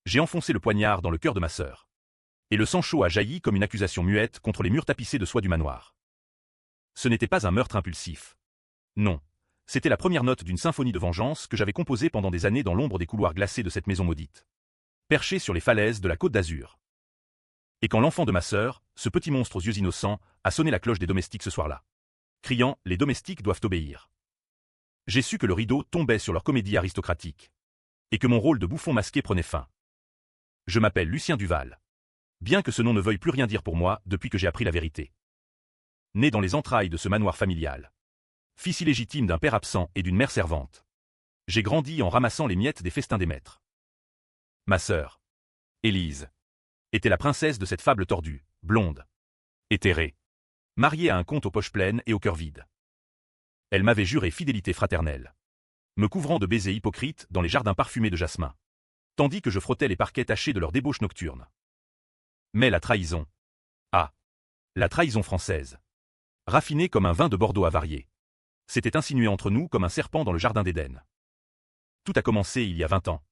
J'ai enfoncé le poignard dans le cœur de ma sœur. Et le sang chaud a jailli comme une accusation muette contre les murs tapissés de soie du manoir. Ce n'était pas un meurtre impulsif. Non. C'était la première note d'une symphonie de vengeance que j'avais composée pendant des années dans l'ombre des couloirs glacés de cette maison maudite. Perché sur les falaises de la Côte d'Azur. Et quand l'enfant de ma sœur, ce petit monstre aux yeux innocents, a sonné la cloche des domestiques ce soir-là, criant « Les domestiques doivent obéir », j'ai su que le rideau tombait sur leur comédie aristocratique. Et que mon rôle de bouffon masqué prenait fin. Je m'appelle Lucien Duval. Bien que ce nom ne veuille plus rien dire pour moi depuis que j'ai appris la vérité. Né dans les entrailles de ce manoir familial. Fils illégitime d'un père absent et d'une mère servante. J'ai grandi en ramassant les miettes des festins des maîtres. Ma sœur, Élise, était la princesse de cette fable tordue, blonde, éthérée, mariée à un comte aux poches pleines et au cœur vide. Elle m'avait juré fidélité fraternelle, me couvrant de baisers hypocrites dans les jardins parfumés de jasmin, tandis que je frottais les parquets tachés de leur débauche nocturne. Mais la trahison. Ah, la trahison française. Raffinée comme un vin de Bordeaux avarié. S'était insinuée entre nous comme un serpent dans le jardin d'Éden. Tout a commencé il y a 20 ans.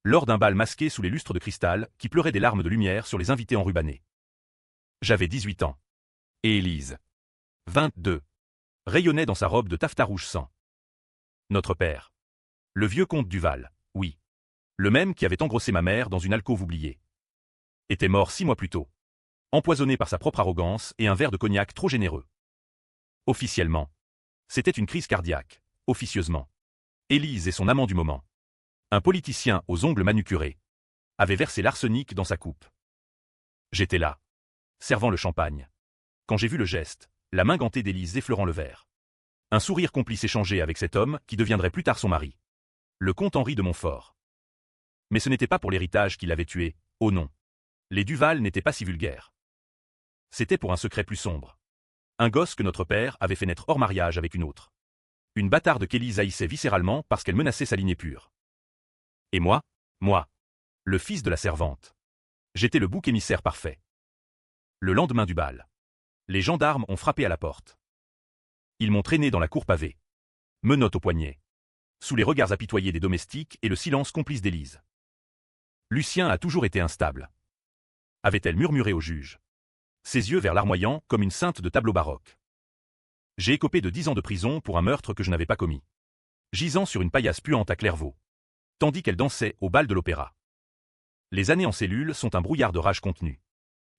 Lors d'un bal masqué sous les lustres de cristal qui pleurait des larmes de lumière sur les invités enrubannés. J'avais 18 ans. Et Élise, 22, rayonnait dans sa robe de taffetas rouge sang. Notre père. Le vieux comte Duval, oui. Le même qui avait engrossé ma mère dans une alcôve oubliée. Était mort 6 mois plus tôt. Empoisonné par sa propre arrogance et un verre de cognac trop généreux. Officiellement. C'était une crise cardiaque, officieusement. Élise et son amant du moment. Un politicien aux ongles manucurés. Avait versé l'arsenic dans sa coupe. J'étais là. Servant le champagne. Quand j'ai vu le geste, la main gantée d'Élise effleurant le verre. Un sourire complice échangé avec cet homme qui deviendrait plus tard son mari. Le comte Henri de Montfort. Mais ce n'était pas pour l'héritage qui l'avait tué, oh non. Les Duval n'étaient pas si vulgaires. C'était pour un secret plus sombre. Un gosse que notre père avait fait naître hors mariage avec une autre. Une bâtarde qu'Élise haïssait viscéralement parce qu'elle menaçait sa lignée pure. Et moi, le fils de la servante. J'étais le bouc émissaire parfait. Le lendemain du bal. Les gendarmes ont frappé à la porte. Ils m'ont traîné dans la cour pavée. Menottes au poignet. Sous les regards apitoyés des domestiques et le silence complice d'Élise. Lucien a toujours été instable. Avait-elle murmuré au juge. Ses yeux vers larmoyants comme une sainte de tableau baroque. J'ai écopé de 10 ans de prison pour un meurtre que je n'avais pas commis. Gisant sur une paillasse puante à Clairvaux. Tandis qu'elle dansait au bal de l'opéra. Les années en cellule sont un brouillard de rage contenue.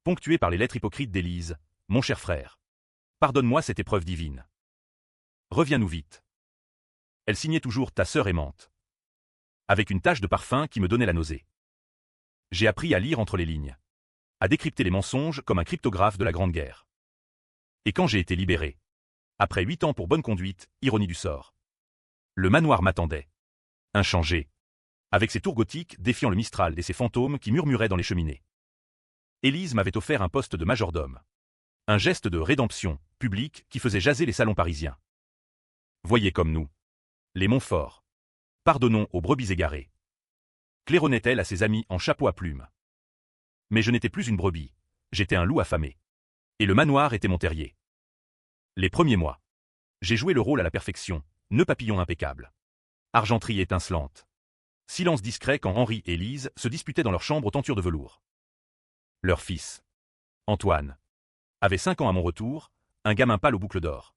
Ponctué par les lettres hypocrites d'Élise, mon cher frère. Pardonne-moi cette épreuve divine. Reviens-nous vite. Elle signait toujours ta sœur aimante. Avec une tache de parfum qui me donnait la nausée. J'ai appris à lire entre les lignes. À décrypter les mensonges comme un cryptographe de la Grande Guerre. Et quand j'ai été libéré. Après 8 ans pour bonne conduite, ironie du sort. Le manoir m'attendait. Inchangé. Avec ses tours gothiques défiant le Mistral et ses fantômes qui murmuraient dans les cheminées. Élise m'avait offert un poste de majordome. Un geste de rédemption, public, qui faisait jaser les salons parisiens. Voyez comme nous. Les Montfort. Pardonnons aux brebis égarées. Claironnait-elle à ses amis en chapeau à plumes. Mais je n'étais plus une brebis, j'étais un loup affamé. Et le manoir était mon terrier. Les premiers mois. J'ai joué le rôle à la perfection, nœud papillon impeccable. Argenterie étincelante. Silence discret quand Henri et Élise se disputaient dans leur chambre aux tentures de velours. Leur fils, Antoine, avait 5 ans à mon retour, un gamin pâle aux boucles d'or.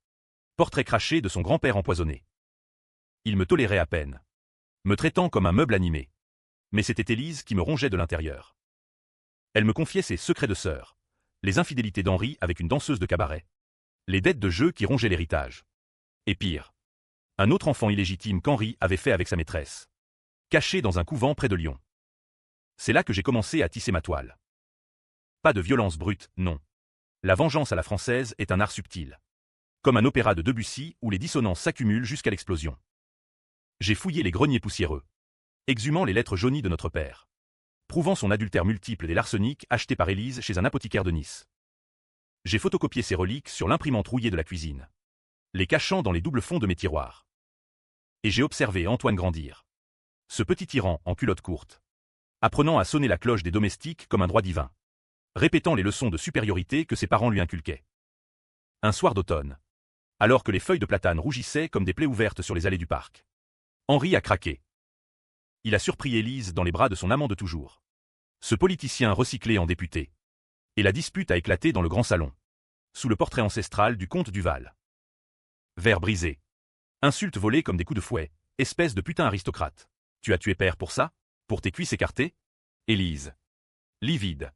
Portrait craché de son grand-père empoisonné. Il me tolérait à peine, me traitant comme un meuble animé. Mais c'était Élise qui me rongeait de l'intérieur. Elle me confiait ses secrets de sœur, les infidélités d'Henri avec une danseuse de cabaret, les dettes de jeu qui rongeaient l'héritage. Et pire, un autre enfant illégitime qu'Henri avait fait avec sa maîtresse, caché dans un couvent près de Lyon. C'est là que j'ai commencé à tisser ma toile. Pas de violence brute, non. La vengeance à la française est un art subtil. Comme un opéra de Debussy où les dissonances s'accumulent jusqu'à l'explosion. J'ai fouillé les greniers poussiéreux, exhumant les lettres jaunies de notre père, prouvant son adultère multiple et l'arsenic acheté par Élise chez un apothicaire de Nice. J'ai photocopié ces reliques sur l'imprimante rouillée de la cuisine, les cachant dans les doubles fonds de mes tiroirs. Et j'ai observé Antoine grandir. Ce petit tyran en culotte courte, apprenant à sonner la cloche des domestiques comme un droit divin, répétant les leçons de supériorité que ses parents lui inculquaient. Un soir d'automne, alors que les feuilles de platane rougissaient comme des plaies ouvertes sur les allées du parc, Henri a craqué. Il a surpris Élise dans les bras de son amant de toujours. Ce politicien recyclé en député. Et la dispute a éclaté dans le grand salon. Sous le portrait ancestral du comte Duval. Verre brisé. Insultes volées comme des coups de fouet. Espèce de putain aristocrate. Tu as tué père pour ça? Pour tes cuisses écartées? Élise. Livide.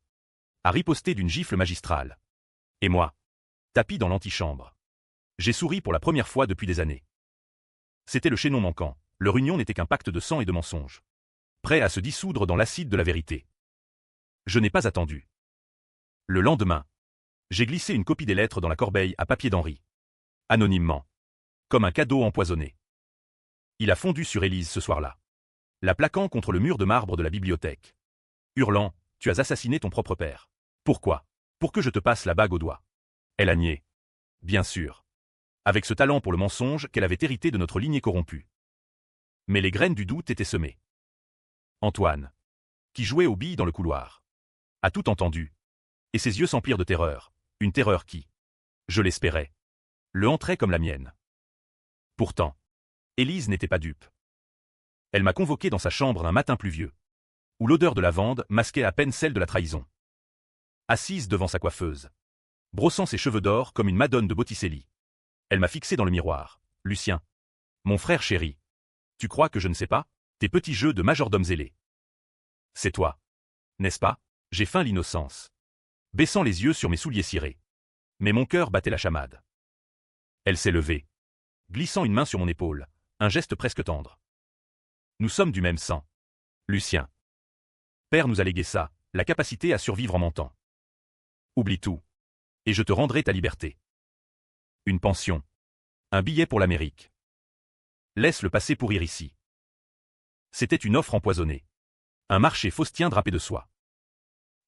A riposté d'une gifle magistrale. Et moi? Tapis dans l'antichambre. J'ai souri pour la première fois depuis des années. C'était le chaînon manquant. Leur union n'était qu'un pacte de sang et de mensonges. Prêt à se dissoudre dans l'acide de la vérité. Je n'ai pas attendu. Le lendemain, j'ai glissé une copie des lettres dans la corbeille à papier d'Henri. Anonymement. Comme un cadeau empoisonné. Il a fondu sur Élise ce soir-là. La plaquant contre le mur de marbre de la bibliothèque. Hurlant, tu as assassiné ton propre père. Pourquoi? Pour que je te passe la bague au doigt. Elle a nié. Bien sûr. Avec ce talent pour le mensonge qu'elle avait hérité de notre lignée corrompue. Mais les graines du doute étaient semées. Antoine, qui jouait aux billes dans le couloir, a tout entendu. Et ses yeux s'emplirent de terreur, une terreur qui, je l'espérais, le hanterait comme la mienne. Pourtant, Élise n'était pas dupe. Elle m'a convoqué dans sa chambre un matin pluvieux, où l'odeur de lavande masquait à peine celle de la trahison. Assise devant sa coiffeuse, brossant ses cheveux d'or comme une Madone de Botticelli, elle m'a fixé dans le miroir. Lucien, mon frère chéri, tu crois que je ne sais pas? Tes petits jeux de majordome zélé. C'est toi. N'est-ce pas? J'ai feint l'innocence. Baissant les yeux sur mes souliers cirés. Mais mon cœur battait la chamade. Elle s'est levée. Glissant une main sur mon épaule, un geste presque tendre. Nous sommes du même sang. Lucien. Père nous a légué ça, la capacité à survivre en mentant. Oublie tout. Et je te rendrai ta liberté. Une pension. Un billet pour l'Amérique. Laisse le passé pourrir ici. C'était une offre empoisonnée. Un marché faustien drapé de soie.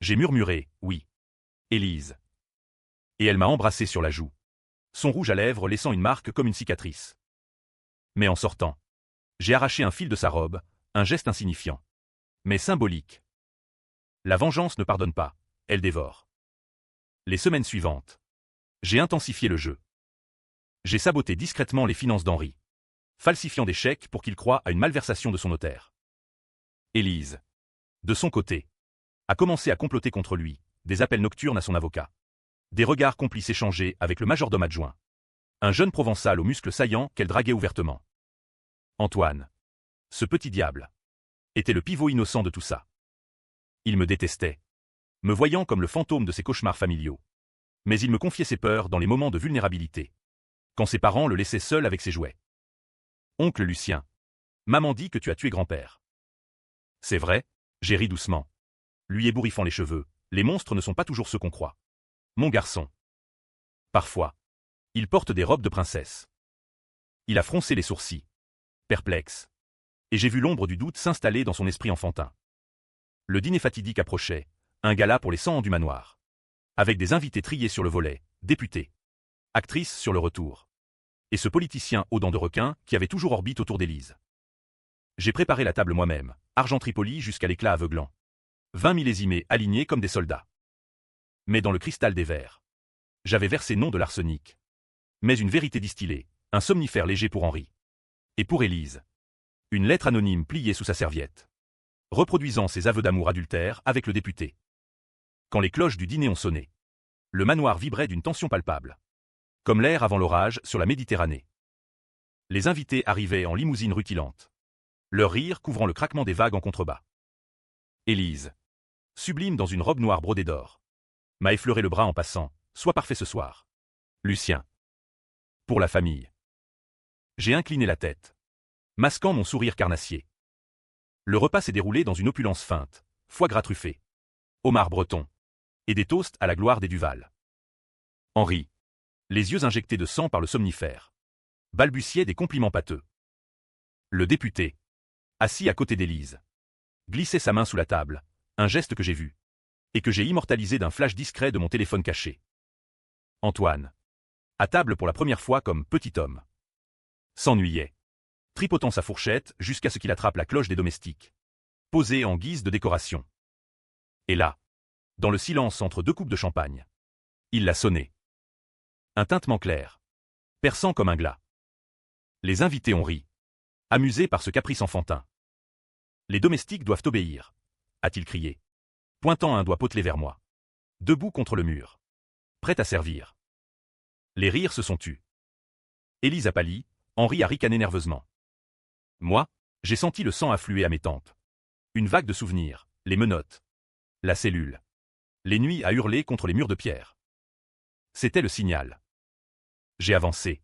J'ai murmuré, oui. Élise. Et elle m'a embrassé sur la joue. Son rouge à lèvres laissant une marque comme une cicatrice. Mais en sortant, j'ai arraché un fil de sa robe, un geste insignifiant. Mais symbolique. La vengeance ne pardonne pas, elle dévore. Les semaines suivantes, j'ai intensifié le jeu. J'ai saboté discrètement les finances d'Henri, falsifiant des chèques pour qu'il croie à une malversation de son notaire. Élise, de son côté, a commencé à comploter contre lui, des appels nocturnes à son avocat. Des regards complices échangés avec le majordome adjoint. Un jeune provençal aux muscles saillants qu'elle draguait ouvertement. Antoine, ce petit diable, était le pivot innocent de tout ça. Il me détestait, me voyant comme le fantôme de ses cauchemars familiaux. Mais il me confiait ses peurs dans les moments de vulnérabilité, quand ses parents le laissaient seul avec ses jouets. Oncle Lucien, maman dit que tu as tué grand-père. C'est vrai, j'ai ri doucement, lui ébouriffant les cheveux, les monstres ne sont pas toujours ceux qu'on croit. Mon garçon. Parfois, il porte des robes de princesse. Il a froncé les sourcils, perplexe, et j'ai vu l'ombre du doute s'installer dans son esprit enfantin. Le dîner fatidique approchait, un gala pour les 100 ans du manoir. Avec des invités triés sur le volet, députés, actrices sur le retour. Et ce politicien aux dents de requin qui avait toujours orbite autour d'Élise. J'ai préparé la table moi-même, argenterie polie jusqu'à l'éclat aveuglant. 20 millésimés alignés comme des soldats. Mais dans le cristal des verres, j'avais versé non de l'arsenic, mais une vérité distillée, un somnifère léger pour Henri. Et pour Élise, une lettre anonyme pliée sous sa serviette, reproduisant ses aveux d'amour adultère avec le député. Quand les cloches du dîner ont sonné, le manoir vibrait d'une tension palpable, comme l'air avant l'orage sur la Méditerranée. Les invités arrivaient en limousine rutilante, leur rire couvrant le craquement des vagues en contrebas. Élise, sublime dans une robe noire brodée d'or, m'a effleuré le bras en passant, sois parfait ce soir. Lucien. Pour la famille. J'ai incliné la tête, masquant mon sourire carnassier. Le repas s'est déroulé dans une opulence feinte, foie gras truffé, homard breton, et des toasts à la gloire des Duval. Henri, les yeux injectés de sang par le somnifère, balbutiait des compliments pâteux. Le député, assis à côté d'Élise, glissait sa main sous la table, un geste que j'ai vu, et que j'ai immortalisé d'un flash discret de mon téléphone caché. Antoine, à table pour la première fois comme petit homme, s'ennuyait, tripotant sa fourchette jusqu'à ce qu'il attrape la cloche des domestiques, posée en guise de décoration. Et là, dans le silence entre deux coupes de champagne, il l'a sonné. Un tintement clair, perçant comme un glas. Les invités ont ri, amusés par ce caprice enfantin. Les domestiques doivent obéir, a-t-il crié. pointant un doigt potelé vers moi. Debout contre le mur. Prête à servir. Les rires se sont tus. Élise a pâli, Henri a ricané nerveusement. Moi, j'ai senti le sang affluer à mes tempes. Une vague de souvenirs, les menottes. La cellule. Les nuits à hurler contre les murs de pierre. C'était le signal. J'ai avancé.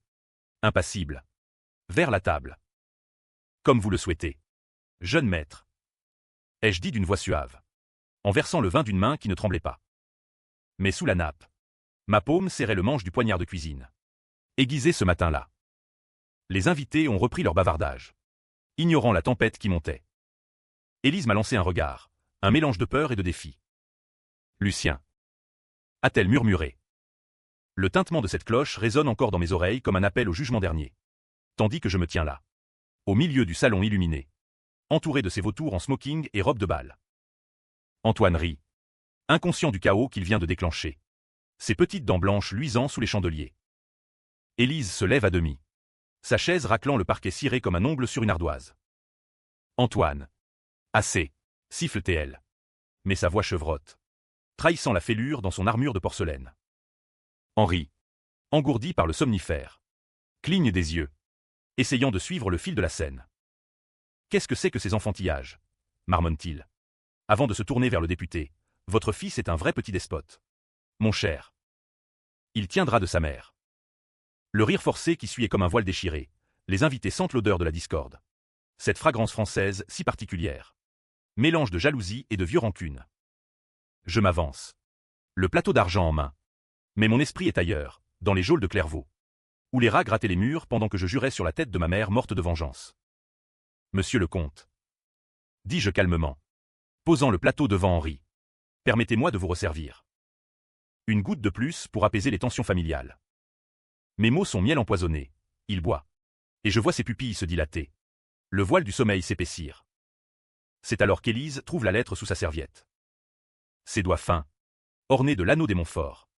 Impassible. Vers la table. Comme vous le souhaitez. Jeune maître. Ai-je dit d'une voix suave, en versant le vin d'une main qui ne tremblait pas. Mais sous la nappe, ma paume serrait le manche du poignard de cuisine. Aiguisé ce matin-là. Les invités ont repris leur bavardage, ignorant la tempête qui montait. Élise m'a lancé un regard, un mélange de peur et de défi. Lucien. A-t-elle murmuré. Le tintement de cette cloche résonne encore dans mes oreilles comme un appel au jugement dernier. Tandis que je me tiens là, au milieu du salon illuminé, entouré de ces vautours en smoking et robe de bal. Antoine rit, inconscient du chaos qu'il vient de déclencher. Ses petites dents blanches luisant sous les chandeliers. Élise se lève à demi, sa chaise raclant le parquet ciré comme un ongle sur une ardoise. Antoine. Assez, siffle-t-elle. Mais sa voix chevrotte, trahissant la fêlure dans son armure de porcelaine. Henri, engourdi par le somnifère, cligne des yeux, essayant de suivre le fil de la scène. Qu'est-ce que c'est que ces enfantillages, marmonne-t-il, avant de se tourner vers le député. Votre fils est un vrai petit despote. Mon cher. Il tiendra de sa mère. Le rire forcé qui suit est comme un voile déchiré. Les invités sentent l'odeur de la discorde. Cette fragrance française si particulière. Mélange de jalousie et de vieux rancune. Je m'avance. Le plateau d'argent en main. Mais mon esprit est ailleurs, dans les geôles de Clairvaux, où les rats grattaient les murs pendant que je jurais sur la tête de ma mère morte de vengeance. Monsieur le comte, dis-je calmement, posant le plateau devant Henri, permettez-moi de vous resservir. Une goutte de plus pour apaiser les tensions familiales. Mes mots sont miel empoisonné, il boit. Et je vois ses pupilles se dilater. Le voile du sommeil s'épaissir. C'est alors qu'Élise trouve la lettre sous sa serviette. Ses doigts fins, ornés de l'anneau des Montfort,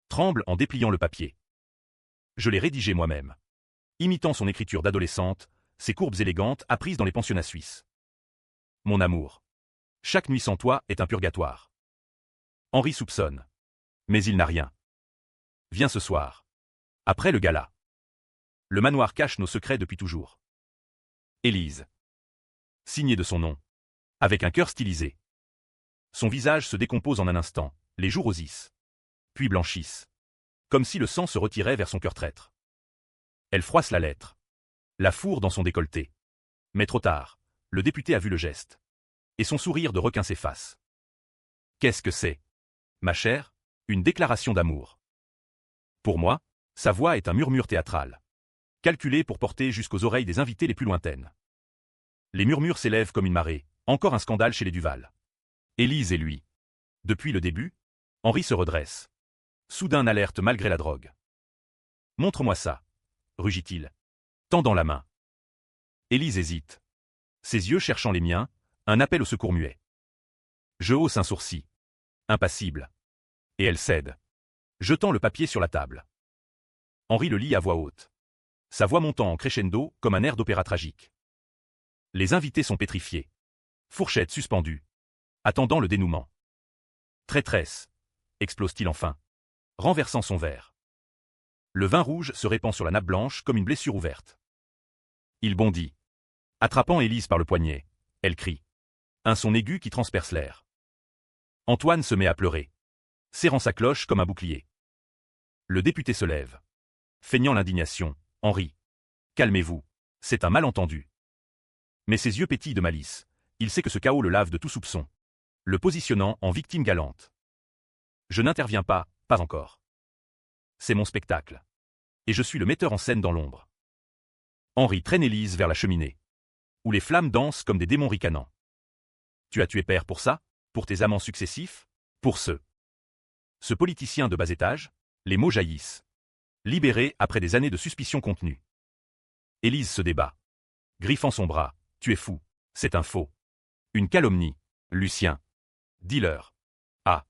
tremblent en dépliant le papier. Je l'ai rédigé moi-même, imitant son écriture d'adolescente, ses courbes élégantes apprises dans les pensionnats suisses. Mon amour, chaque nuit sans toi est un purgatoire. Henri soupçonne. Mais il n'a rien. Viens ce soir. Après le gala. Le manoir cache nos secrets depuis toujours. Élise. Signé de son nom. Avec un cœur stylisé. Son visage se décompose en un instant, les joues rosissent. Puis blanchissent. Comme si le sang se retirait vers son cœur traître. Elle froisse la lettre. La fourre dans son décolleté. Mais trop tard, le député a vu le geste. Et son sourire de requin s'efface. Qu'est-ce que c'est, ma chère? Une déclaration d'amour. Pour moi, sa voix est un murmure théâtral, calculé pour porter jusqu'aux oreilles des invités les plus lointaines. Les murmures s'élèvent comme une marée, encore un scandale chez les Duval. Élise et lui. Depuis le début, Henri se redresse. Soudain alerte malgré la drogue. Montre-moi ça, rugit-il, tendant la main. Élise hésite. Ses yeux cherchant les miens, un appel au secours muet. Je hausse un sourcil. Impassible. Et elle cède, jetant le papier sur la table. Henri le lit à voix haute. Sa voix montant en crescendo comme un air d'opéra tragique. Les invités sont pétrifiés. Fourchette suspendue. Attendant le dénouement. Traîtresse, explose-t-il enfin, renversant son verre. Le vin rouge se répand sur la nappe blanche comme une blessure ouverte. Il bondit. Attrapant Élise par le poignet, elle crie. Un son aigu qui transperce l'air. Antoine se met à pleurer, serrant sa cloche comme un bouclier. Le député se lève. Feignant l'indignation, Henri. Calmez-vous, c'est un malentendu. Mais ses yeux pétillent de malice. Il sait que ce chaos le lave de tout soupçon, le positionnant en victime galante. Je n'interviens pas, pas encore. C'est mon spectacle. Et je suis le metteur en scène dans l'ombre. Henri traîne Élise vers la cheminée, où les flammes dansent comme des démons ricanants. Tu as tué père pour ça? Pour tes amants successifs? Pour ce politicien de bas étage? Les mots jaillissent. Libéré après des années de suspicion contenue. Élise se débat, griffant son bras. Tu es fou, c'est un faux. Une calomnie, Lucien. Dis-leur. Ah.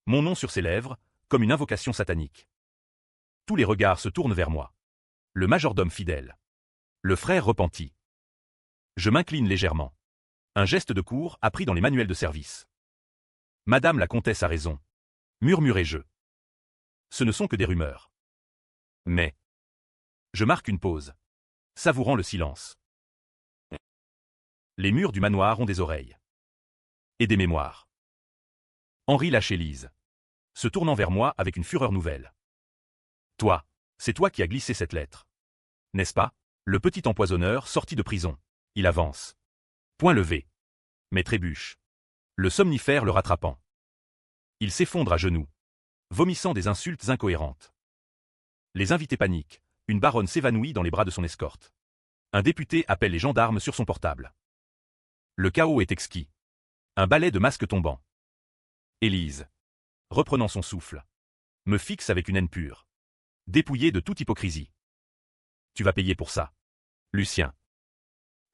Mon nom sur ses lèvres, comme une invocation satanique. Tous les regards se tournent vers moi. Le majordome fidèle. Le frère repenti. Je m'incline légèrement. Un geste de cour appris dans les manuels de service. Madame la comtesse a raison. Murmurai-je. Ce ne sont que des rumeurs. Mais. Je marque une pause. Savourant le silence. Les murs du manoir ont des oreilles. Et des mémoires. Henri lâche Élise, se tournant vers moi avec une fureur nouvelle. Toi, c'est toi qui as glissé cette lettre. N'est-ce pas? Le petit empoisonneur sorti de prison. Il avance. Point levé. Mais trébuche. Le somnifère le rattrapant. Il s'effondre à genoux, vomissant des insultes incohérentes. Les invités paniquent. Une baronne s'évanouit dans les bras de son escorte. Un député appelle les gendarmes sur son portable. Le chaos est exquis. Un balai de masques tombant. Élise, reprenant son souffle, me fixe avec une haine pure, dépouillée de toute hypocrisie. Tu vas payer pour ça. Lucien.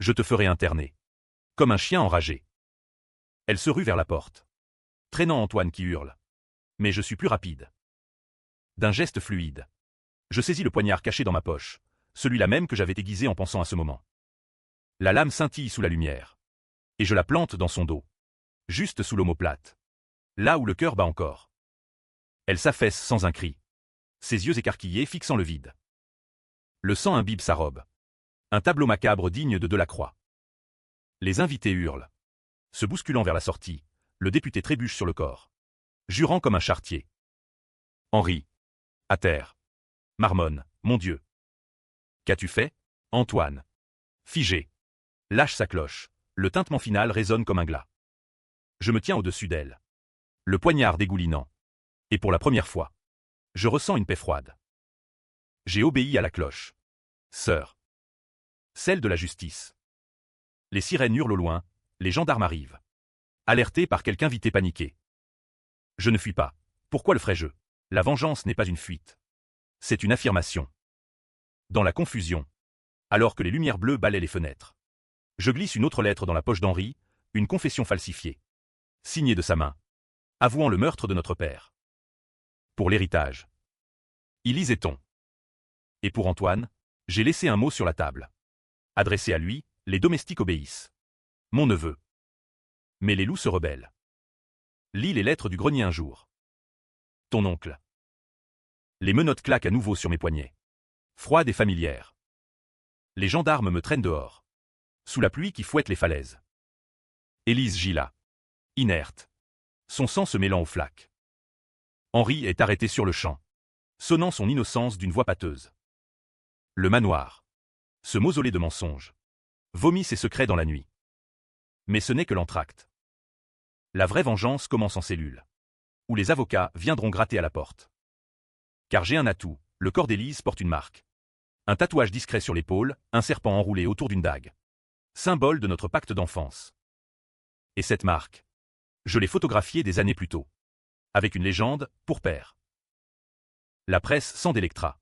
Je te ferai interner. Comme un chien enragé. Elle se rue vers la porte, traînant Antoine qui hurle. Mais je suis plus rapide. D'un geste fluide, je saisis le poignard caché dans ma poche, celui-là même que j'avais aiguisé en pensant à ce moment. La lame scintille sous la lumière, et je la plante dans son dos, juste sous l'omoplate, là où le cœur bat encore. Elle s'affaisse sans un cri, ses yeux écarquillés fixant le vide. Le sang imbibe sa robe. Un tableau macabre digne de Delacroix. Les invités hurlent. Se bousculant vers la sortie, le député trébuche sur le corps, jurant comme un charretier. Henri. À terre. Marmonne, mon Dieu. Qu'as-tu fait? Antoine. Figé. Lâche sa cloche. Le tintement final résonne comme un glas. Je me tiens au-dessus d'elle. Le poignard dégoulinant. Et pour la première fois, je ressens une paix froide. J'ai obéi à la cloche. Sœur. Celle de la justice. Les sirènes hurlent au loin, les gendarmes arrivent. Alertés par quelque invité paniqué. Je ne fuis pas. Pourquoi le ferais-je? La vengeance n'est pas une fuite. C'est une affirmation. Dans la confusion, alors que les lumières bleues balaient les fenêtres, je glisse une autre lettre dans la poche d'Henri, une confession falsifiée. Signée de sa main, avouant le meurtre de notre père. Pour l'héritage. Y lisait-on. Et pour Antoine, j'ai laissé un mot sur la table. Adressé à lui, les domestiques obéissent. Mon neveu. Mais les loups se rebellent. Lis les lettres du grenier un jour. Ton oncle. Les menottes claquent à nouveau sur mes poignets. Froides et familières. Les gendarmes me traînent dehors. Sous la pluie qui fouette les falaises. Élise gît là. Inerte. Son sang se mêlant aux flaques. Henri est arrêté sur le champ, sonnant son innocence d'une voix pâteuse. Le manoir. Ce mausolée de mensonges. Vomit ses secrets dans la nuit. Mais ce n'est que l'entracte. La vraie vengeance commence en cellule, où les avocats viendront gratter à la porte. Car j'ai un atout, le corps d'Élise porte une marque. Un tatouage discret sur l'épaule, un serpent enroulé autour d'une dague. Symbole de notre pacte d'enfance. Et cette marque, je l'ai photographiée des années plus tôt. Avec une légende, pour père. La presse s'en délectera,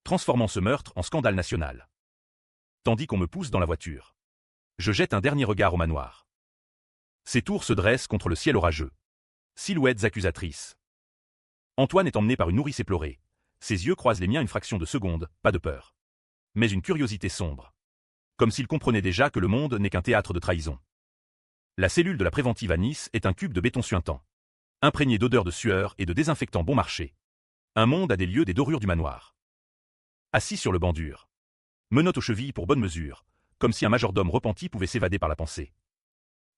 transformant ce meurtre en scandale national. Tandis qu'on me pousse dans la voiture. Je jette un dernier regard au manoir. Ses tours se dressent contre le ciel orageux. Silhouettes accusatrices. Antoine est emmené par une nourrice éplorée. Ses yeux croisent les miens une fraction de seconde, pas de peur. Mais une curiosité sombre. Comme s'il comprenait déjà que le monde n'est qu'un théâtre de trahison. La cellule de la préventive à Nice est un cube de béton suintant. Imprégné d'odeurs de sueur et de désinfectants bon marché. Un monde à des lieues des dorures du manoir. Assis sur le banc dur. Menottes aux chevilles pour bonne mesure, comme si un majordome repenti pouvait s'évader par la pensée.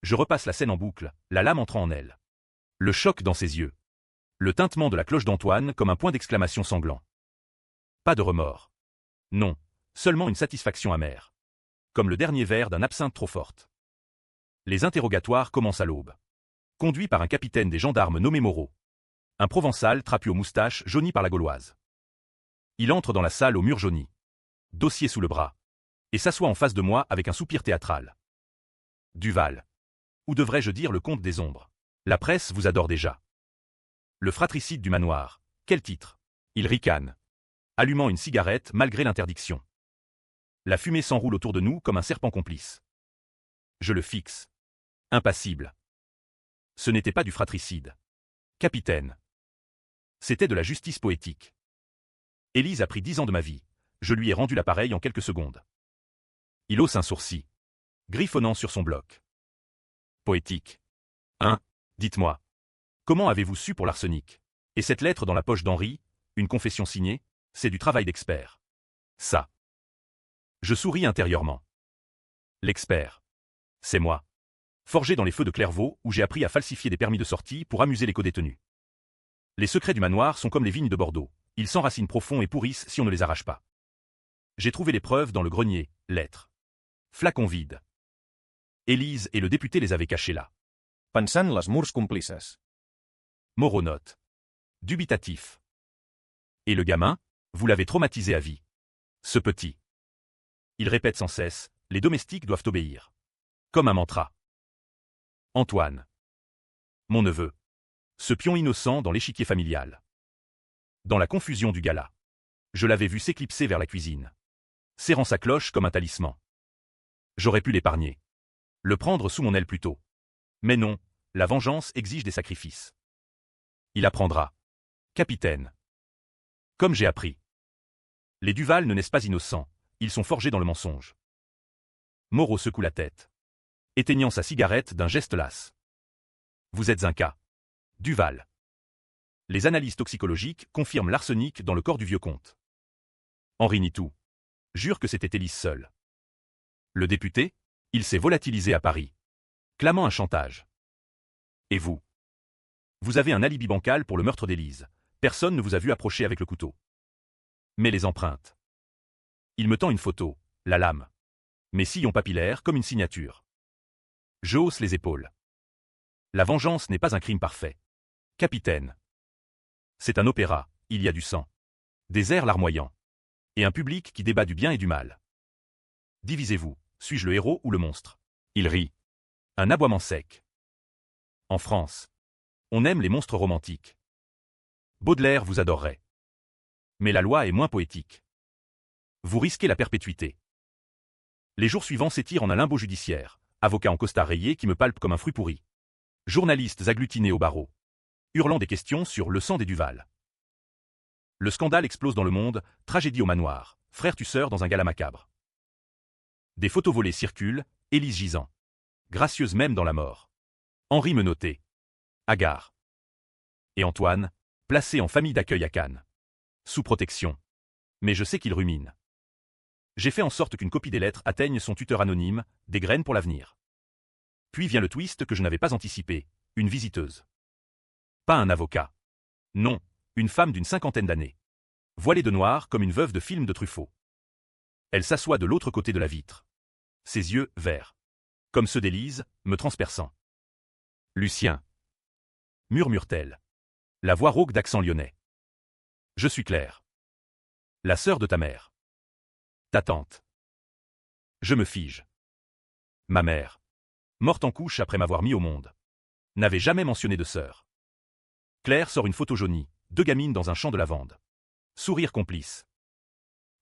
Je repasse la scène en boucle, la lame entrant en elle. Le choc dans ses yeux. Le tintement de la cloche d'Antoine comme un point d'exclamation sanglant. Pas de remords. Non, seulement une satisfaction amère. Comme le dernier verre d'un absinthe trop forte. Les interrogatoires commencent à l'aube. Conduit par un capitaine des gendarmes nommé Moreau. Un Provençal trapu aux moustaches jaunies par la Gauloise. Il entre dans la salle aux murs jaunis. Dossier sous le bras. Et s'assoit en face de moi avec un soupir théâtral. Duval. Ou devrais-je dire le comte des ombres. La presse vous adore déjà. Le fratricide du manoir. Quel titre? Il ricane. Allumant une cigarette malgré l'interdiction. La fumée s'enroule autour de nous comme un serpent complice. Je le fixe. Impassible. Ce n'était pas du fratricide. Capitaine. C'était de la justice poétique. Élise a pris 10 ans de ma vie. Je lui ai rendu l'appareil en quelques secondes. Il hausse un sourcil, griffonnant sur son bloc. Poétique. Hein? Dites-moi. Comment avez-vous su pour l'arsenic? Et cette lettre dans la poche d'Henri, une confession signée, c'est du travail d'expert. Ça. Je souris intérieurement. L'expert. C'est moi. Forgé dans les feux de Clairvaux, où j'ai appris à falsifier des permis de sortie pour amuser les codétenus. Les secrets du manoir sont comme les vignes de Bordeaux. Ils s'enracinent profond et pourrissent si on ne les arrache pas. J'ai trouvé les preuves dans le grenier, lettres. Flacon vide. Élise et le député les avaient cachés là. Pensant les murs complices. Moreau note. Dubitatif. Et le gamin, vous l'avez traumatisé à vie. Ce petit. Il répète sans cesse, les domestiques doivent obéir. Comme un mantra. Antoine. Mon neveu. Ce pion innocent dans l'échiquier familial. Dans la confusion du gala. Je l'avais vu s'éclipser vers la cuisine. Serrant sa cloche comme un talisman. J'aurais pu l'épargner. Le prendre sous mon aile plus tôt. Mais non, la vengeance exige des sacrifices. Il apprendra. Capitaine. Comme j'ai appris. Les Duval ne naissent pas innocents, ils sont forgés dans le mensonge. Moreau secoue la tête. Éteignant sa cigarette d'un geste las. Vous êtes un cas. Duval. Les analyses toxicologiques confirment l'arsenic dans le corps du vieux comte. Henri nie tout. Jure que c'était Élise seule. Le député, il s'est volatilisé à Paris. Clamant un chantage. Et vous? Vous avez un alibi bancal pour le meurtre d'Élise. Personne ne vous a vu approcher avec le couteau. Mais les empreintes. Il me tend une photo, la lame. Mes sillons papillaires comme une signature. Je hausse les épaules. La vengeance n'est pas un crime parfait. Capitaine. C'est un opéra, il y a du sang. Des airs larmoyants. Et un public qui débat du bien et du mal. Divisez-vous, suis-je le héros ou le monstre? Il rit. Un aboiement sec. En France, on aime les monstres romantiques. Baudelaire vous adorerait. Mais la loi est moins poétique. Vous risquez la perpétuité. Les jours suivants s'étirent en un limbo judiciaire, avocat en costard rayé qui me palpe comme un fruit pourri. Journalistes agglutinés au barreau. Hurlant des questions sur le sang des Duval. Le scandale explose dans le monde, tragédie au manoir, frère tusseur dans un gala macabre. Des photos volées circulent, Élise gisant. Gracieuse même dans la mort. Henri menotté. Hagard. Et Antoine, placé en famille d'accueil à Cannes. Sous protection. Mais je sais qu'il rumine. J'ai fait en sorte qu'une copie des lettres atteigne son tuteur anonyme, des graines pour l'avenir. Puis vient le twist que je n'avais pas anticipé, une visiteuse. Pas un avocat. Non, une femme d'une cinquantaine d'années. Voilée de noir comme une veuve de film de Truffaut. Elle s'assoit de l'autre côté de la vitre. Ses yeux, verts. Comme ceux d'Élise, me transperçant. Lucien. Murmure-t-elle. La voix rauque d'accent lyonnais. Je suis Claire. La sœur de ta mère. Ta tante. Je me fige. Ma mère. Morte en couche après m'avoir mis au monde. N'avait jamais mentionné de sœur. Claire sort une photo jaunie, deux gamines dans un champ de lavande. Sourire complice.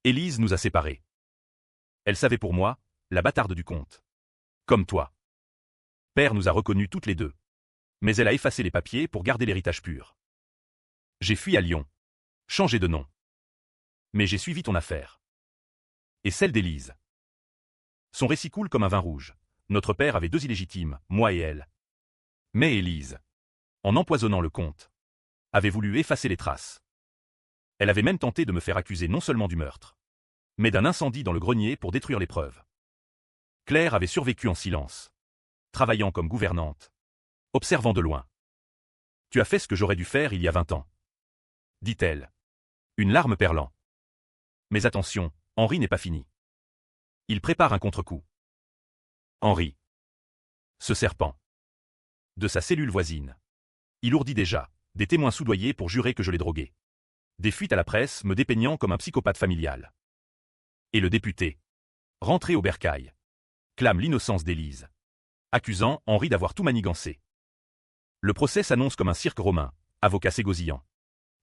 Élise nous a séparés. Elle savait pour moi, la bâtarde du comte. Comme toi. Père nous a reconnus toutes les deux. Mais elle a effacé les papiers pour garder l'héritage pur. J'ai fui à Lyon. Changé de nom. Mais j'ai suivi ton affaire. Et celle d'Élise. Son récit coule comme un vin rouge. Notre père avait deux illégitimes, moi et elle. Mais Élise, en empoisonnant le comte, avait voulu effacer les traces. Elle avait même tenté de me faire accuser non seulement du meurtre, mais d'un incendie dans le grenier pour détruire les preuves. Claire avait survécu en silence, travaillant comme gouvernante, observant de loin. Tu as fait ce que j'aurais dû faire il y a 20 ans, dit-elle, une larme perlant. Mais attention, Henri n'est pas fini. Il prépare un contre-coup. Henri. Ce serpent. De sa cellule voisine. Il ourdit déjà, des témoins soudoyés pour jurer que je l'ai drogué. Des fuites à la presse me dépeignant comme un psychopathe familial. Et le député, rentré au bercail, clame l'innocence d'Élise, accusant Henri d'avoir tout manigancé. Le procès s'annonce comme un cirque romain, avocat ségosillant.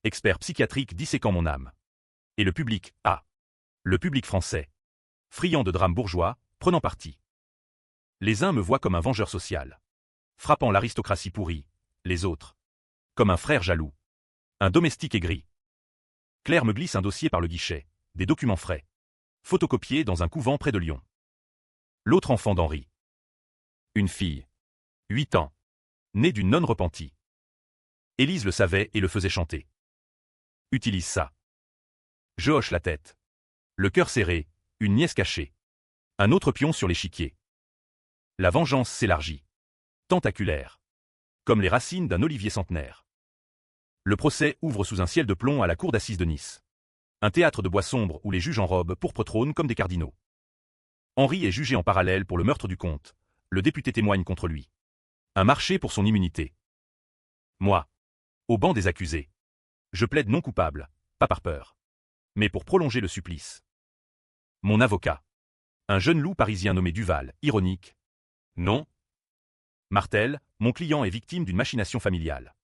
Expert psychiatrique disséquant mon âme. Et le public, le public français, friand de drames bourgeois, prenant parti. Les uns me voient comme un vengeur social, frappant l'aristocratie pourrie, les autres, comme un frère jaloux, un domestique aigri. Claire me glisse un dossier par le guichet, des documents frais, photocopiés dans un couvent près de Lyon. L'autre enfant d'Henri. Une fille. 8 ans. Née d'une nonne repentie. Élise le savait et le faisait chanter. Utilise ça. Je hoche la tête. Le cœur serré, une nièce cachée. Un autre pion sur l'échiquier. La vengeance s'élargit. Tentaculaire. Comme les racines d'un olivier centenaire. Le procès ouvre sous un ciel de plomb à la cour d'assises de Nice. Un théâtre de bois sombre où les juges en robe pourpre trônent comme des cardinaux. Henri est jugé en parallèle pour le meurtre du comte. Le député témoigne contre lui. Un marché pour son immunité. Moi, au banc des accusés. Je plaide non coupable, pas par peur, mais pour prolonger le supplice. Mon avocat. Un jeune loup parisien nommé Duval, ironique. Non. Martel, mon client est victime d'une machination familiale.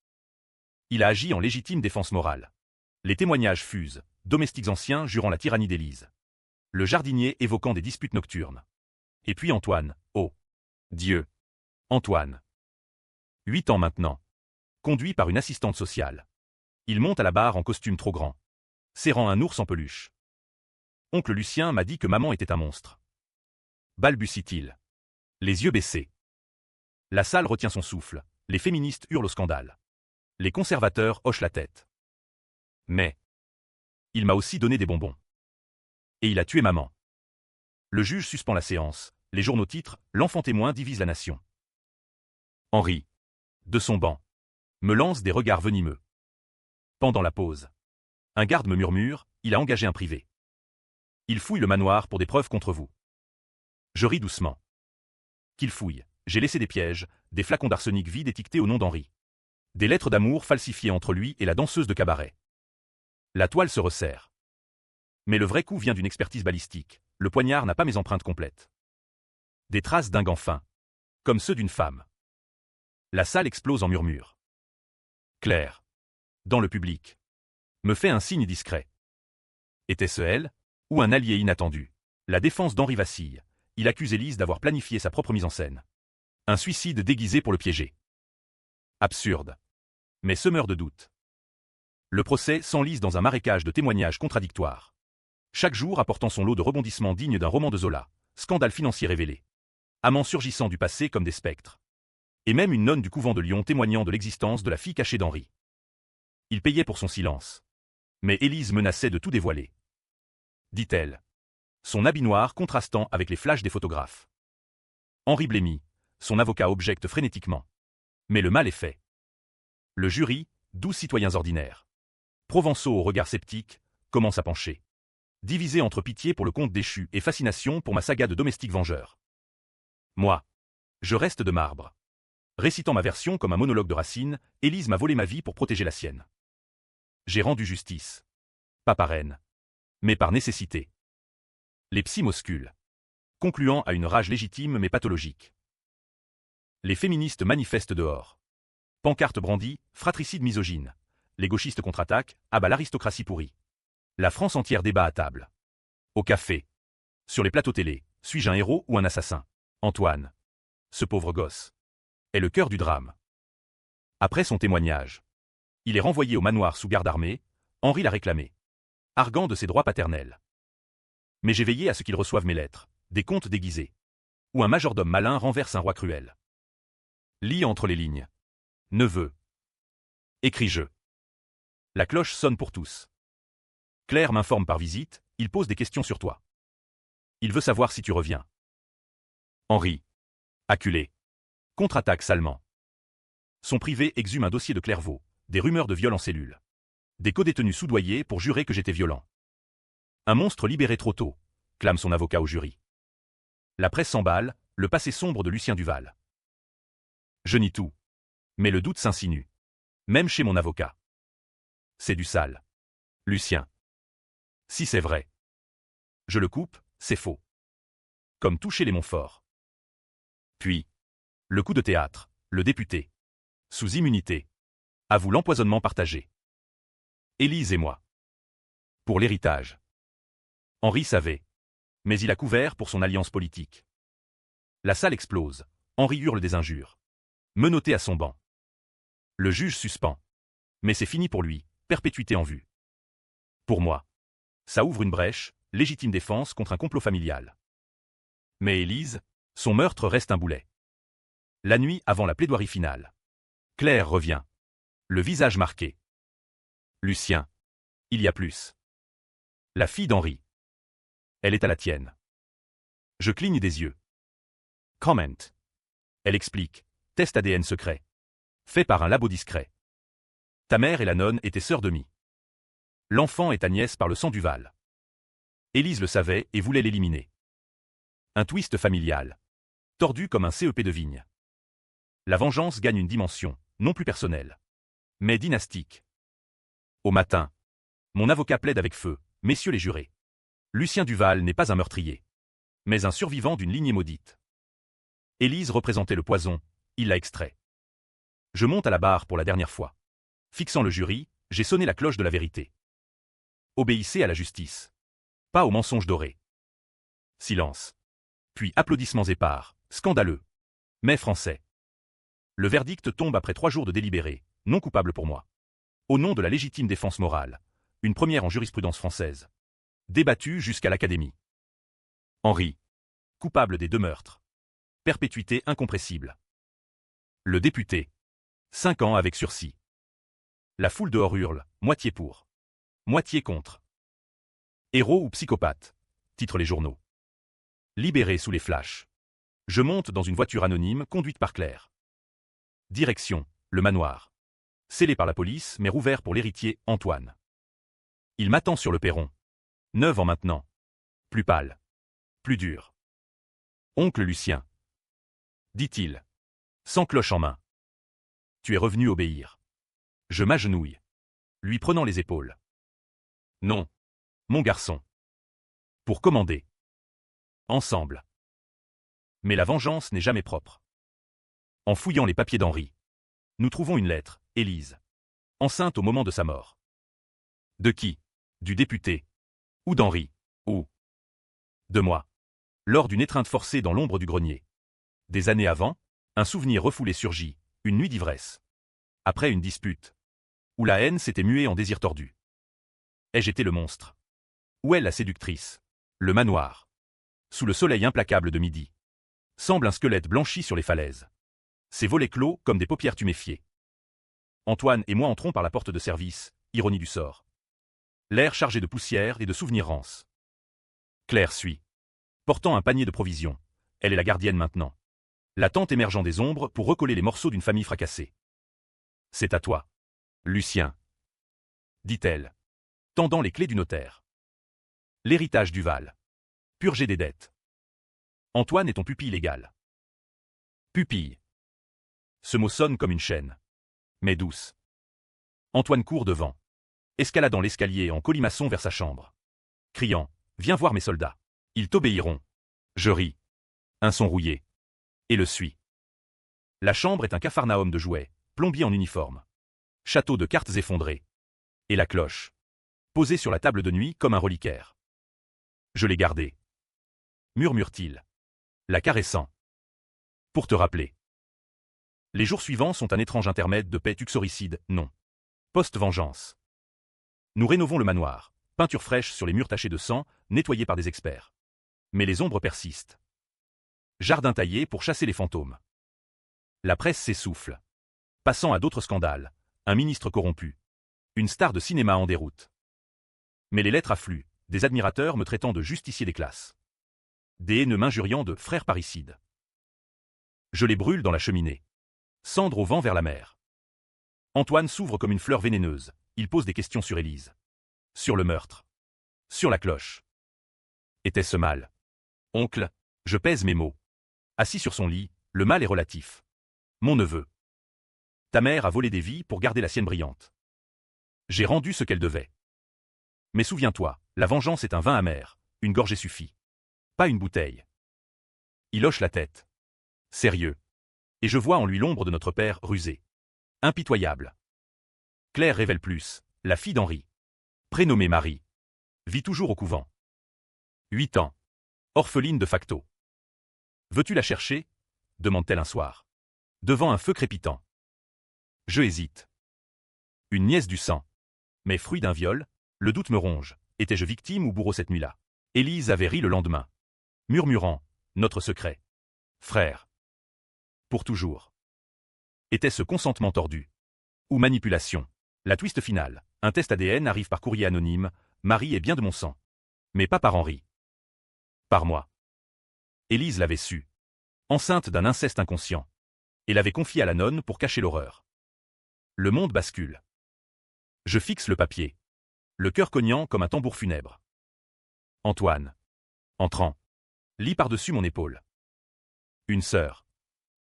Il a agi en légitime défense morale. Les témoignages fusent, domestiques anciens jurant la tyrannie d'Élise. Le jardinier évoquant des disputes nocturnes. Et puis Antoine, oh Dieu. Antoine. 8 ans maintenant. Conduit par une assistante sociale. Il monte à la barre en costume trop grand. Serrant un ours en peluche. Oncle Lucien m'a dit que maman était un monstre. Balbutie-t-il. Les yeux baissés. La salle retient son souffle, les féministes hurlent au scandale. Les conservateurs hochent la tête. Mais il m'a aussi donné des bonbons. Et il a tué maman. Le juge suspend la séance, les journaux titrent « L'enfant témoin divise la nation ». Henri, de son banc, me lance des regards venimeux. Pendant la pause, un garde me murmure « Il a engagé un privé. Il fouille le manoir pour des preuves contre vous. » Je ris doucement. Qu'il fouille. J'ai laissé des pièges, des flacons d'arsenic vides étiquetés au nom d'Henri. Des lettres d'amour falsifiées entre lui et la danseuse de cabaret. La toile se resserre. Mais le vrai coup vient d'une expertise balistique. Le poignard n'a pas mes empreintes complètes. Des traces d'un gant fin. Comme ceux d'une femme. La salle explose en murmures. Claire. Dans le public. Me fait un signe discret. Était-ce elle, ou un allié inattendu? La défense d'Henri vacille. Il accuse Élise d'avoir planifié sa propre mise en scène. Un suicide déguisé pour le piéger. Absurde. Mais semeur de doute. Le procès s'enlise dans un marécage de témoignages contradictoires. Chaque jour apportant son lot de rebondissements dignes d'un roman de Zola. Scandale financier révélé. Amants surgissant du passé comme des spectres. Et même une nonne du couvent de Lyon témoignant de l'existence de la fille cachée d'Henri. Il payait pour son silence. Mais Élise menaçait de tout dévoiler. Dit-elle. Son habit noir contrastant avec les flashs des photographes. Henri blêmit, son avocat objecte frénétiquement. Mais le mal est fait. Le jury, 12 citoyens ordinaires. Provençaux au regard sceptique, commence à pencher. Divisé entre pitié pour le comte déchu et fascination pour ma saga de domestique vengeur. Moi. Je reste de marbre. Récitant ma version comme un monologue de Racine, Élise m'a volé ma vie pour protéger la sienne. J'ai rendu justice. Pas par haine. Mais par nécessité. Les psys m'ausculent. Concluant à une rage légitime mais pathologique. Les féministes manifestent dehors. Pancarte brandie, fratricide misogyne. Les gauchistes contre-attaquent, abat l'aristocratie pourrie. La France entière débat à table. Au café. Sur les plateaux télé, suis-je un héros ou un assassin? Antoine. Ce pauvre gosse. Est le cœur du drame. Après son témoignage. Il est renvoyé au manoir sous garde armée, Henri l'a réclamé. Arguant de ses droits paternels. Mais j'ai veillé à ce qu'il reçoive mes lettres, des contes déguisés. Où un majordome malin renverse un roi cruel. Lis entre les lignes. Neveu. Écris-je. La cloche sonne pour tous. Claire m'informe par visite, il pose des questions sur toi. Il veut savoir si tu reviens. Henri. Acculé. Contre-attaque salement. Son privé exhume un dossier de Clairvaux, des rumeurs de viol en cellule. Des codétenus soudoyés pour jurer que j'étais violent. Un monstre libéré trop tôt, clame son avocat au jury. La presse s'emballe, le passé sombre de Lucien Duval. Je nie tout. Mais le doute s'insinue. Même chez mon avocat. C'est du sale. Lucien. Si c'est vrai. Je le coupe, c'est faux. Comme toucher les Montfort. Puis, le coup de théâtre, le député. Sous immunité. Avoue l'empoisonnement partagé. Élise et moi. Pour l'héritage. Henri savait. Mais il a couvert pour son alliance politique. La salle explose. Henri hurle des injures. Menotté à son banc. Le juge suspend. Mais c'est fini pour lui, perpétuité en vue. Pour moi. Ça ouvre une brèche, légitime défense contre un complot familial. Mais Élise, son meurtre reste un boulet. La nuit avant la plaidoirie finale. Claire revient. Le visage marqué. Lucien. Il y a plus. La fille d'Henri. Elle est à la tienne. Je cligne des yeux. Comment. Elle explique. Test ADN secret. Fait par un labo discret. Ta mère et la nonne étaient sœurs demie. L'enfant est ta nièce par le sang Duval. Élise le savait et voulait l'éliminer. Un twist familial. Tordu comme un CEP de vigne. La vengeance gagne une dimension, non plus personnelle, mais dynastique. Au matin, mon avocat plaide avec feu, messieurs les jurés. Lucien Duval n'est pas un meurtrier, mais un survivant d'une lignée maudite. Élise représentait le poison, il l'a extrait. Je monte à la barre pour la dernière fois. Fixant le jury, j'ai sonné la cloche de la vérité. Obéissez à la justice. Pas aux mensonges dorés. Silence. Puis applaudissements épars, scandaleux. Mais français. Le verdict tombe après 3 jours de délibéré, non coupable pour moi. Au nom de la légitime défense morale, une première en jurisprudence française. Débattue jusqu'à l'Académie. Henri. Coupable des 2 meurtres. Perpétuité incompressible. Le député. 5 ans avec sursis. La foule dehors hurle, moitié pour. Moitié contre. Héros ou psychopathe, titrent les journaux. Libéré sous les flashs. Je monte dans une voiture anonyme conduite par Claire. Direction, le manoir. Scellé par la police mais rouvert pour l'héritier, Antoine. Il m'attend sur le perron. 9 ans maintenant. Plus pâle. Plus dur. Oncle Lucien. Dit-il. Sans cloche en main. Tu es revenu obéir. Je m'agenouille. Lui prenant les épaules. Non. Mon garçon. Pour commander. Ensemble. Mais la vengeance n'est jamais propre. En fouillant les papiers d'Henri, nous trouvons une lettre, Élise. Enceinte au moment de sa mort. De qui? Du député. Ou d'Henri. Ou de moi. Lors d'une étreinte forcée dans l'ombre du grenier. Des années avant, un souvenir refoulé surgit, une nuit d'ivresse. Après une dispute. Où la haine s'était muée en désir tordu. Ai-je été le monstre? Où est la séductrice? Le manoir. Sous le soleil implacable de midi. Semble un squelette blanchi sur les falaises. Ses volets clos comme des paupières tuméfiées. Antoine et moi entrons par la porte de service, ironie du sort. L'air chargé de poussière et de souvenirs rances. Claire suit. Portant un panier de provisions. Elle est la gardienne maintenant. La tante émergeant des ombres pour recoller les morceaux d'une famille fracassée. C'est à toi. Lucien. Dit-elle. Tendant les clés du notaire. L'héritage Duval. Purger des dettes. Antoine est ton pupille légal. Pupille. Ce mot sonne comme une chaîne. Mais douce. Antoine court devant. Escaladant l'escalier en colimaçon vers sa chambre. Criant, viens voir mes soldats. Ils t'obéiront. Je ris. Un son rouillé. Et le suis. La chambre est un capharnaüm de jouets, plombier en uniforme. Château de cartes effondré. Et la cloche. Posée sur la table de nuit comme un reliquaire. Je l'ai gardée. Murmure-t-il. La caressant. Pour te rappeler. Les jours suivants sont un étrange intermède de paix uxoricide, non. Post-vengeance. Nous rénovons le manoir, peinture fraîche sur les murs tachés de sang, nettoyés par des experts. Mais les ombres persistent. Jardin taillé pour chasser les fantômes. La presse s'essouffle. Passant à d'autres scandales, un ministre corrompu. Une star de cinéma en déroute. Mais les lettres affluent, des admirateurs me traitant de justicier des classes. Des haineux m'injuriant de frère parricide. Je les brûle dans la cheminée. Cendre au vent vers la mer. Antoine s'ouvre comme une fleur vénéneuse, il pose des questions sur Élise. Sur le meurtre. Sur la cloche. Était-ce mal? Oncle, je pèse mes mots. Assis sur son lit, le mal est relatif. Mon neveu. Ta mère a volé des vies pour garder la sienne brillante. J'ai rendu ce qu'elle devait. Mais souviens-toi, la vengeance est un vin amer, une gorgée suffit. Pas une bouteille. Il hoche la tête. Sérieux. Et je vois en lui l'ombre de notre père rusé. Impitoyable. Claire révèle plus, la fille d'Henri. Prénommée Marie. Vit toujours au couvent. 8 ans. Orpheline de facto. Veux-tu la chercher? Demande-t-elle un soir. Devant un feu crépitant. Je hésite. Une nièce du sang. Mais fruit d'un viol, le doute me ronge. Étais-je victime ou bourreau cette nuit-là? Élise avait ri le lendemain. Murmurant, notre secret. Frère. Pour toujours. Était-ce consentement tordu? Ou manipulation. La twist finale. Un test ADN arrive par courrier anonyme. Marie est bien de mon sang. Mais pas par Henri. Par moi. Élise l'avait su. Enceinte d'un inceste inconscient. Et l'avait confié à la nonne pour cacher l'horreur. Le monde bascule. Je fixe le papier. Le cœur cognant comme un tambour funèbre. Antoine. Entrant. Lit par-dessus mon épaule. Une sœur.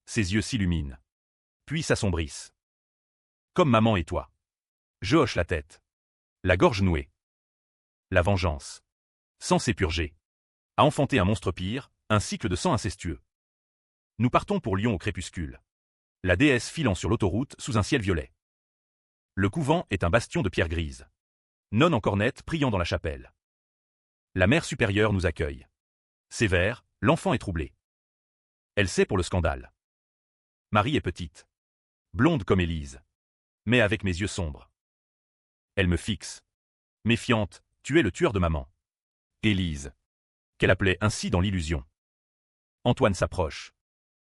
Ses yeux s'illuminent. Puis s'assombrissent. Comme maman et toi. Je hoche la tête. La gorge nouée. La vengeance. Sans s'épurger. A enfanté un monstre pire, un cycle de sang incestueux. Nous partons pour Lyon au crépuscule. La déesse filant sur l'autoroute sous un ciel violet. Le couvent est un bastion de pierre grise. Nonne en cornette priant dans la chapelle. La mère supérieure nous accueille. Sévère, l'enfant est troublé. Elle sait pour le scandale. Marie est petite. Blonde comme Élise. Mais avec mes yeux sombres. Elle me fixe. Méfiante, tu es le tueur de maman. Élise. Qu'elle appelait ainsi dans l'illusion. Antoine s'approche.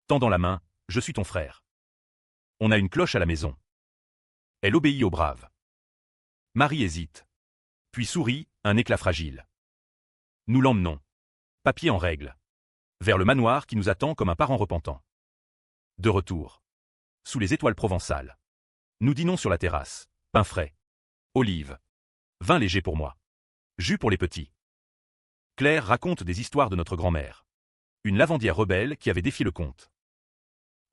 Tendant la main, je suis ton frère. On a une cloche à la maison. Elle obéit au brave. Marie hésite. Puis sourit, un éclat fragile. Nous l'emmenons. Papier en règle. Vers le manoir qui nous attend comme un parent repentant. De retour. Sous les étoiles provençales. Nous dînons sur la terrasse. Pain frais. Olives. Vin léger pour moi. Jus pour les petits. Claire raconte des histoires de notre grand-mère. Une lavandière rebelle qui avait défié le comte.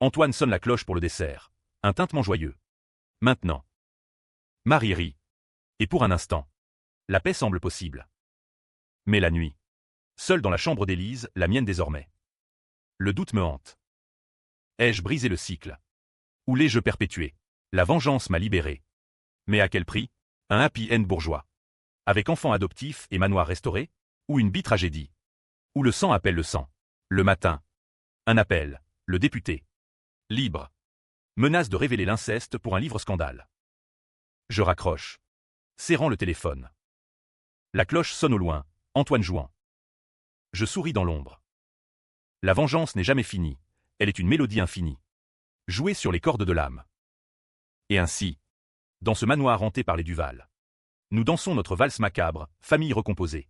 Antoine sonne la cloche pour le dessert. Un tintement joyeux. Maintenant. Marie rit. Et pour un instant. La paix semble possible. Mais la nuit. Seule dans la chambre d'Élise, la mienne désormais. Le doute me hante. Ai-je brisé le cycle? Ou l'ai-je perpétué? La vengeance m'a libéré. Mais à quel prix? Un happy end bourgeois. Avec enfant adoptif et manoir restauré? Ou une bi-tragédie? Où le sang appelle le sang. Le matin. Un appel. Le député. Libre. Menace de révéler l'inceste pour un livre scandale. Je raccroche. Serrant le téléphone. La cloche sonne au loin, Antoine jouant. Je souris dans l'ombre. La vengeance n'est jamais finie, elle est une mélodie infinie. Jouée sur les cordes de l'âme. Et ainsi, dans ce manoir hanté par les Duval, nous dansons notre valse macabre, famille recomposée.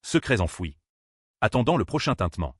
Secrets enfouis. Attendant le prochain tintement.